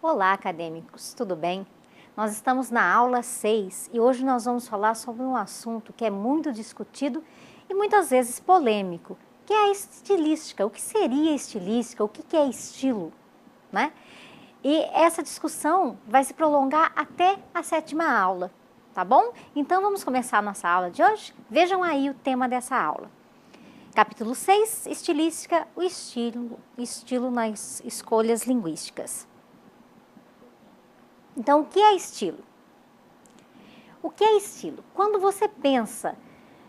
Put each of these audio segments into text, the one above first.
Olá, acadêmicos, tudo bem? Nós estamos na aula 6 e hoje nós vamos falar sobre um assunto que é muito discutido e muitas vezes polêmico, que é a estilística. O que seria estilística? O que é estilo? Né? E essa discussão vai se prolongar até a 7ª aula, tá bom? Então vamos começar a nossa aula de hoje? Vejam aí o tema dessa aula. Capítulo 6, estilística, o estilo nas escolhas linguísticas. Então, o que é estilo? O que é estilo? Quando você pensa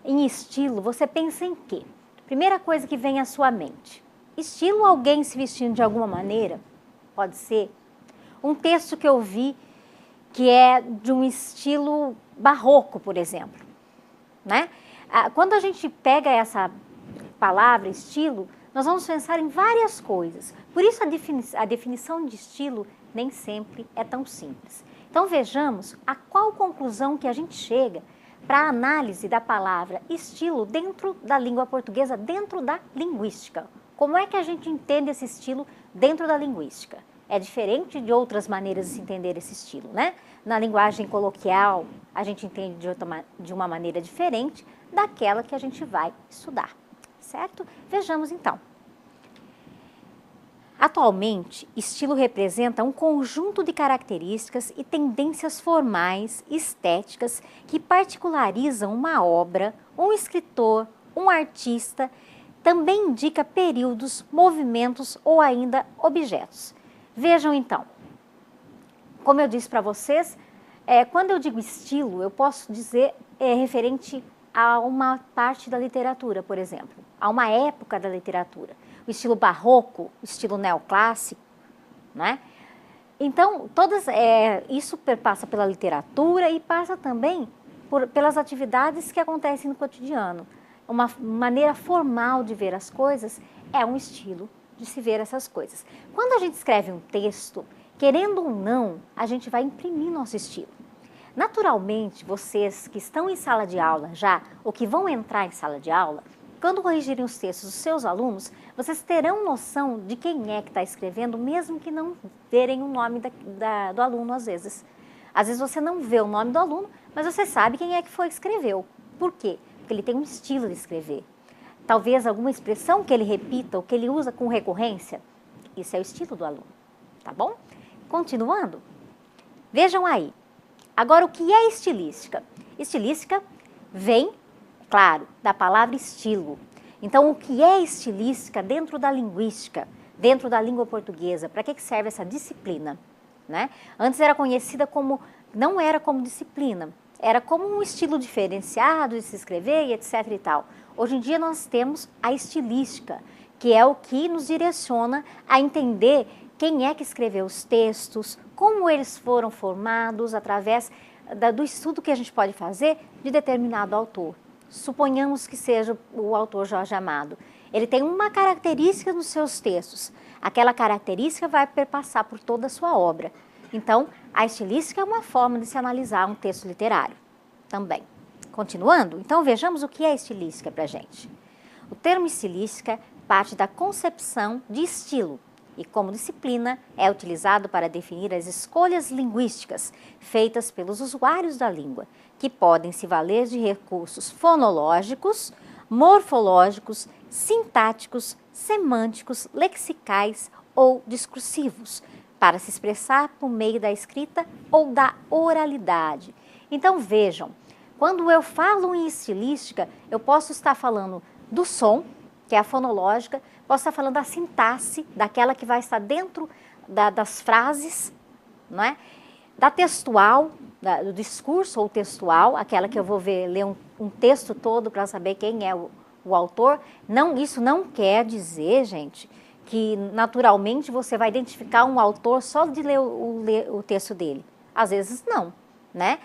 em estilo, você pensa em quê? Primeira coisa que vem à sua mente. Estilo, alguém se vestindo de alguma maneira? Pode ser. Um texto que eu vi que é de um estilo barroco, por exemplo. Né? Quando a gente pega essa palavra estilo, nós vamos pensar em várias coisas. Por isso a definição de estilo nem sempre é tão simples. Então vejamos a qual conclusão que a gente chega para a análise da palavra estilo dentro da língua portuguesa, dentro da linguística. Como é que a gente entende esse estilo dentro da linguística? É diferente de outras maneiras de se entender esse estilo, né? Na linguagem coloquial, a gente entende de uma maneira diferente daquela que a gente vai estudar, certo? Vejamos então. Atualmente, estilo representa um conjunto de características e tendências formais, estéticas, que particularizam uma obra, um escritor, um artista, também indica períodos, movimentos ou ainda objetos. Vejam então, como eu disse para vocês, quando eu digo estilo, eu posso dizer referente a uma parte da literatura, por exemplo, a uma época da literatura. O estilo barroco, o estilo neoclássico, né? Então, isso passa pela literatura e passa também pelas atividades que acontecem no cotidiano. Uma maneira formal de ver as coisas é um estilo de se ver essas coisas. Quando a gente escreve um texto, querendo ou não, a gente vai imprimir nosso estilo. Naturalmente, vocês que estão em sala de aula já, ou que vão entrar em sala de aula, quando corrigirem os textos dos seus alunos, vocês terão noção de quem é que está escrevendo, mesmo que não verem o nome do aluno às vezes. Às vezes você não vê o nome do aluno, mas você sabe quem é que foi que escreveu. Por quê? Porque ele tem um estilo de escrever. Talvez alguma expressão que ele repita ou que ele usa com recorrência. Isso é o estilo do aluno, tá bom? Continuando, vejam aí. Agora, o que é estilística? Estilística vem, claro, da palavra estilo. Então, o que é estilística dentro da linguística, dentro da língua portuguesa? Para que serve essa disciplina? Né? Antes era conhecida como, não era como disciplina, era como um estilo diferenciado de se escrever e etc e tal. Hoje em dia nós temos a estilística, que é o que nos direciona a entender quem é que escreveu os textos, como eles foram formados através do estudo que a gente pode fazer de determinado autor. Suponhamos que seja o autor Jorge Amado. Ele tem uma característica nos seus textos. Aquela característica vai perpassar por toda a sua obra. Então, a estilística é uma forma de se analisar um texto literário também. Continuando, então vejamos o que é estilística para a gente. O termo estilística parte da concepção de estilo e, como disciplina, é utilizado para definir as escolhas linguísticas feitas pelos usuários da língua, que podem se valer de recursos fonológicos, morfológicos, sintáticos, semânticos, lexicais ou discursivos, para se expressar por meio da escrita ou da oralidade. Então vejam, quando eu falo em estilística, eu posso estar falando do som, que é a fonológica, posso estar falando da sintaxe, daquela que vai estar dentro das frases, não é? Da textual, do discurso ou textual, aquela que eu vou ler um texto todo para saber quem é o autor. Não, isso não quer dizer, gente, que naturalmente você vai identificar um autor só de ler o texto dele. Às vezes não, né?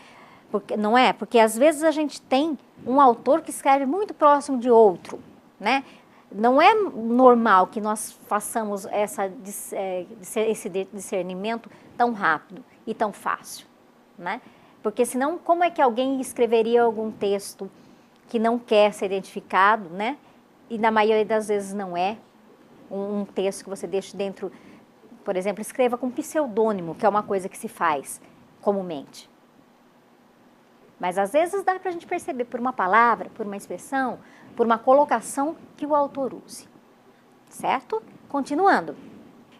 Porque, não é? Porque às vezes a gente tem um autor que escreve muito próximo de outro, né? Não é normal que nós façamos esse discernimento tão rápido e tão fácil, né? Porque senão, como é que alguém escreveria algum texto que não quer ser identificado, né? E na maioria das vezes não é um texto que você deixa dentro Por exemplo, escreva com pseudônimo, que é uma coisa que se faz comumente. Mas às vezes dá para a gente perceber por uma palavra, por uma expressão, por uma colocação que o autor use. Certo? Continuando.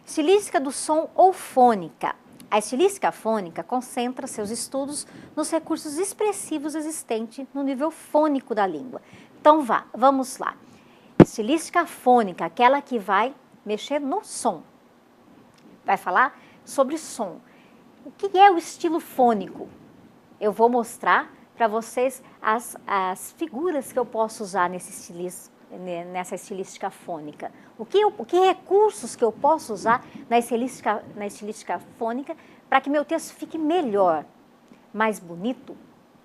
Estilística do som ou fônica. A estilística fônica concentra seus estudos nos recursos expressivos existentes no nível fônico da língua. Então vamos lá. Estilística fônica, aquela que vai mexer no som. Vai falar sobre som. O que é o estilo fônico? Eu vou mostrar para vocês as figuras que eu posso usar nessa estilística fônica. O que recursos que eu posso usar na estilística fônica para que meu texto fique melhor, mais bonito,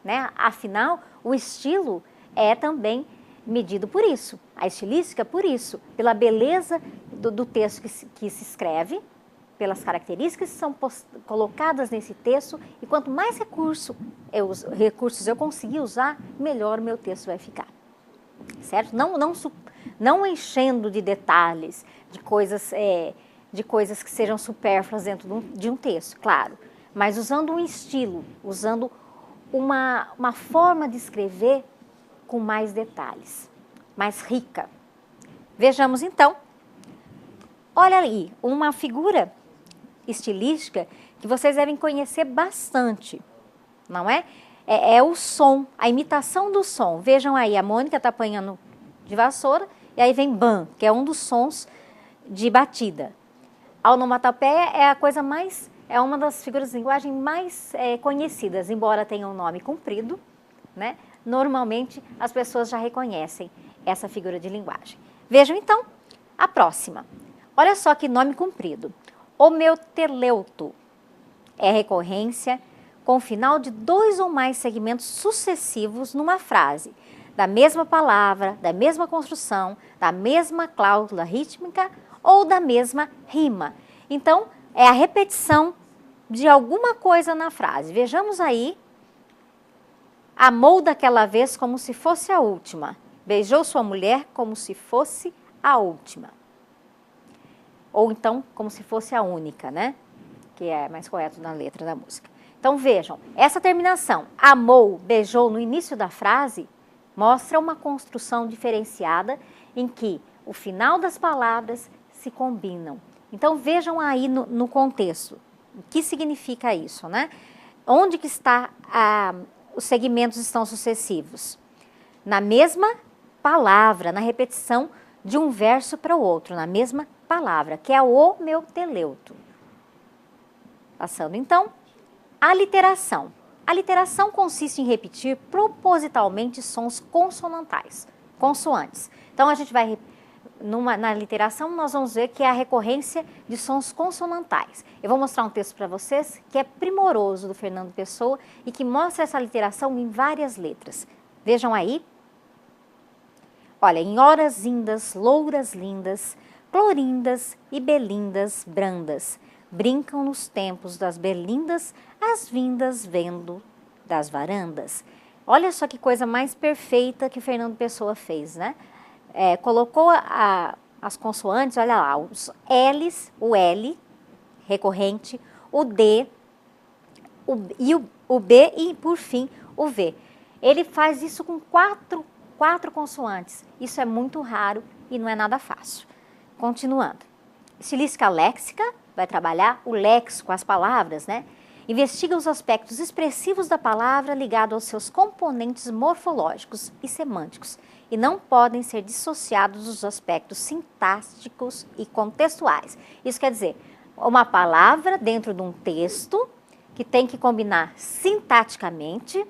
né? Afinal, o estilo é também medido por isso, a estilística por isso, pela beleza do texto que se escreve, pelas características que são colocadas nesse texto, e quanto mais recursos eu conseguir usar, melhor o meu texto vai ficar. Certo? Não enchendo de detalhes, de coisas que sejam supérfluas dentro de um texto, claro, mas usando um estilo, usando uma forma de escrever com mais detalhes, mais rica. Vejamos então, olha aí, uma figura estilística que vocês devem conhecer bastante, não é? É o som, a imitação do som. Vejam aí, a Mônica está apanhando de vassoura e aí vem bam, que é um dos sons de batida. A onomatopeia é uma das figuras de linguagem mais conhecidas, embora tenha um nome comprido, né? Normalmente as pessoas já reconhecem essa figura de linguagem. Vejam então a próxima. Olha só que nome comprido. Homeoteleuto é recorrência com o final de 2 ou mais segmentos sucessivos numa frase, da mesma palavra, da mesma construção, da mesma cláusula rítmica ou da mesma rima. Então, é a repetição de alguma coisa na frase. Vejamos aí. Amou daquela vez como se fosse a última. Beijou sua mulher como se fosse a última. Ou então, como se fosse a única, né? Que é mais correto na letra da música. Então, vejam, essa terminação, amou, beijou, no início da frase, mostra uma construção diferenciada em que o final das palavras se combinam. Então, vejam aí no contexto, o que significa isso, né? Onde que está os segmentos estão sucessivos? Na mesma palavra, na repetição de um verso para o outro, na mesma palavra, que é o homeoteleuto. Passando então, a literação. A literação consiste em repetir propositalmente sons consonantais, consoantes. Então, a gente vai, na literação, nós vamos ver que é a recorrência de sons consonantais. Eu vou mostrar um texto para vocês que é primoroso do Fernando Pessoa e que mostra essa literação em várias letras. Vejam aí. Olha, em horas indas, louras lindas, clorindas e belindas brandas, brincam nos tempos das belindas as vindas vendo das varandas. Olha só que coisa mais perfeita que o Fernando Pessoa fez, né? Colocou as consoantes, olha lá, os L's, o L, recorrente, o D, o B e, por fim, o V. Ele faz isso com quatro consoantes. Isso é muito raro e não é nada fácil. Continuando. Estilística léxica vai trabalhar o léxico, as palavras, né? Investiga os aspectos expressivos da palavra ligados aos seus componentes morfológicos e semânticos e não podem ser dissociados dos aspectos sintáticos e contextuais. Isso quer dizer, uma palavra dentro de um texto que tem que combinar sintaticamente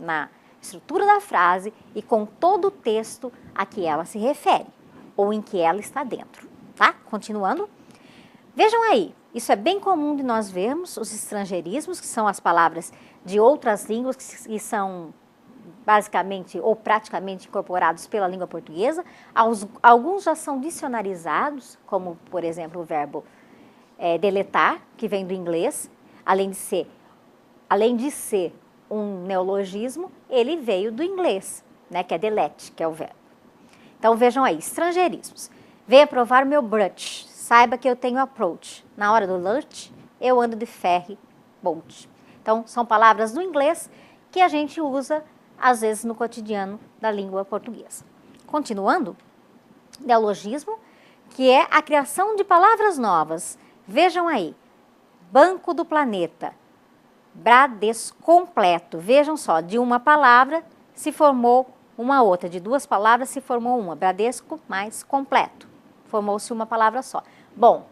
na estrutura da frase e com todo o texto a que ela se refere ou em que ela está dentro, tá? Continuando. Vejam aí, isso é bem comum de nós vermos os estrangeirismos, que são as palavras de outras línguas que são basicamente ou praticamente incorporados pela língua portuguesa. Alguns já são dicionarizados, como, por exemplo, o verbo deletar, que vem do inglês. Além de ser um neologismo, ele veio do inglês, né, que é delete, que é o verbo. Então, vejam aí, estrangeirismos. Venha provar meu brunch. saiba que eu tenho approach. Na hora do lunch, eu ando de ferry boat. Então, são palavras do inglês que a gente usa, às vezes, no cotidiano da língua portuguesa. Continuando, neologismo, que é a criação de palavras novas. Vejam aí, Banco do Planeta, Bradescompleto. Vejam só, de uma palavra se formou uma outra, de duas palavras se formou uma, Bradesco mais completo. Formou-se uma palavra só. Bom,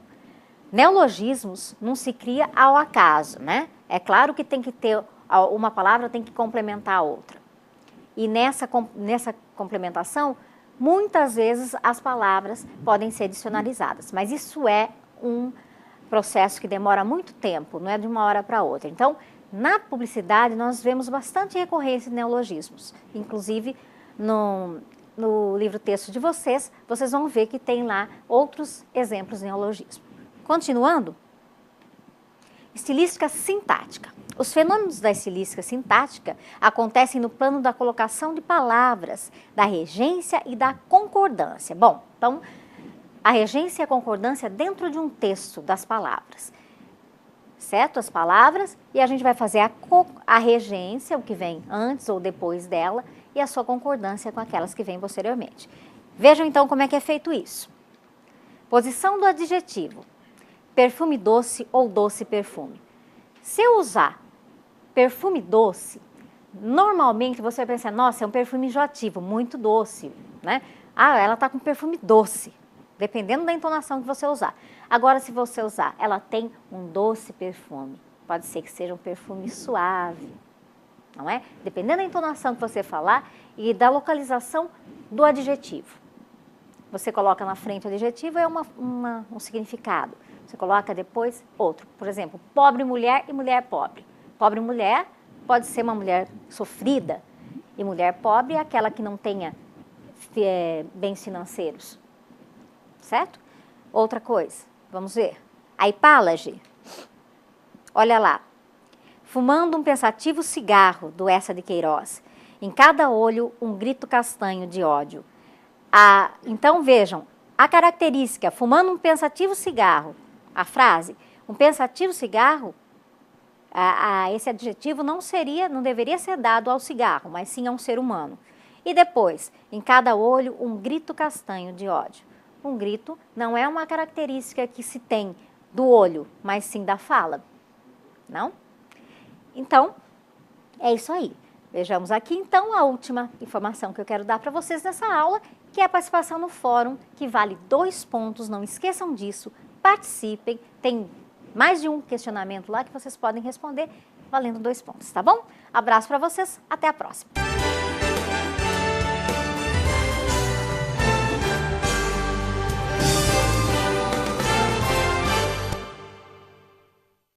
neologismos não se cria ao acaso, né? É claro que tem que ter, uma palavra tem que complementar a outra. E nessa complementação, muitas vezes as palavras podem ser adicionalizadas, mas isso é um processo que demora muito tempo, não é de uma hora para outra. Então, na publicidade, nós vemos bastante recorrência de neologismos. Inclusive, no livro-texto de vocês vão ver que tem lá outros exemplos de neologismo. Continuando, estilística sintática. Os fenômenos da estilística sintática acontecem no plano da colocação de palavras, da regência e da concordância. Bom, então, a regência e a concordância dentro de um texto das palavras. Certo? As palavras, e a gente vai fazer a regência, o que vem antes ou depois dela, e a sua concordância com aquelas que vêm posteriormente. Vejam então como é que é feito isso. Posição do adjetivo. Perfume doce ou doce perfume. Se eu usar perfume doce, normalmente você vai pensar, nossa, é um perfume enjoativo, muito doce, né? Ah, ela está com perfume doce, dependendo da entonação que você usar. Agora, se você usar, ela tem um doce perfume, pode ser que seja um perfume suave, não é? Dependendo da entonação que você falar e da localização do adjetivo. Você coloca na frente o adjetivo, é um significado. Você coloca depois outro. Por exemplo, pobre mulher e mulher pobre. Pobre mulher pode ser uma mulher sofrida. E mulher pobre é aquela que não tenha bens financeiros. Certo? Outra coisa, vamos ver. A hipálage. Olha lá. Fumando um pensativo cigarro, do Eça de Queiroz. Em cada olho, um grito castanho de ódio. Então, vejam, a característica, fumando um pensativo cigarro, a frase, um pensativo cigarro, esse adjetivo não deveria ser dado ao cigarro, mas sim a um ser humano. E depois, em cada olho, um grito castanho de ódio. Um grito não é uma característica que se tem do olho, mas sim da fala, não? Então, é isso aí. Vejamos aqui, então, a última informação que eu quero dar para vocês nessa aula, que é a participação no fórum, que vale 2 pontos, não esqueçam disso, participem, tem mais de um questionamento lá que vocês podem responder, valendo 2 pontos, tá bom? Abraço para vocês, até a próxima!